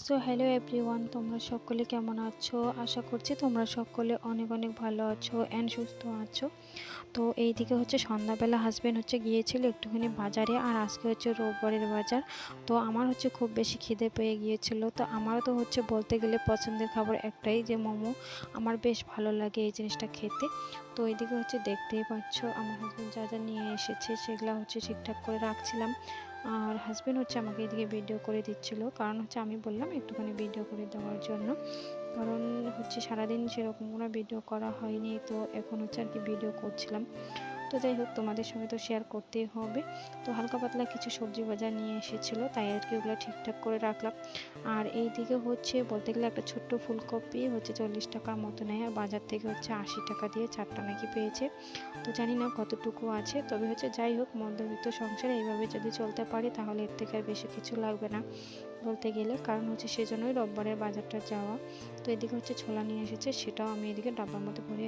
So hello everyone, তোমরা সকলে কেমন আছো? আশা করছি তোমরা সকলে অনেক অনেক ভালো আছো অ্যান্ড সুস্থ আছো। তো এইদিকে হচ্ছে সন্ধ্যাবেলা হাজব্যান্ড হচ্ছে গিয়েছিল একটুখানি বাজারে, আর আজকে হচ্ছে রোববারের বাজার। তো আমার হচ্ছে খুব বেশি খিদে পেয়ে গিয়েছিল। তো আমারও তো হচ্ছে বলতে গেলে পছন্দের খাবার একটাই, যে মোমো। আমার বেশ ভালো লাগে এই জিনিসটা খেতে। তো এইদিকে হচ্ছে দেখতেই পাচ্ছ আমার হাজব্যান্ড যা যা নিয়ে এসেছে সেগুলো হচ্ছে ঠিকঠাক করে রাখছিলাম। আর হাজব্যান্ড হচ্ছে আমাকে এদিকে ভিডিও করে দিচ্ছিল, কারণ হচ্ছে আমি বললাম একটুখানি ভিডিও করে দেওয়ার জন্য। কারণ হচ্ছে সারাদিন সেরকম কোনো ভিডিও করা হয়নি, তো এখন হচ্ছে আর কি ভিডিও করছিলাম। তো যাই হোক, তোমাদের সঙ্গে তো শেয়ার করতেই হবে। তো হালকা পাতলা কিছু সবজি বাজার নিয়ে এসেছিলো, তাই আর কি ওগুলো ঠিকঠাক করে রাখলাম। আর এই দিকে হচ্ছে বলতে গেলে একটা ছোট্ট ফুলকপি হচ্ছে 40 টাকার মতো নেয়, আর বাজার থেকে হচ্ছে 80 টাকা দিয়ে 4টা নাকি পেয়েছে। তো জানি না কতটুকু আছে, তবে হচ্ছে যাই হোক, মধ্যবিত্ত সংসারে এইভাবে যদি চলতে পারি তাহলে এর থেকে আর বেশি কিছু লাগবে না বলতে গেলে। কারণ হচ্ছে সেজন্যই রোববারের বাজারটা যাওয়া। তো এদিকে হচ্ছে ছোলা নিয়ে এসেছে, সেটাও আমি এদিকে ডাব্বার মধ্যে ভরে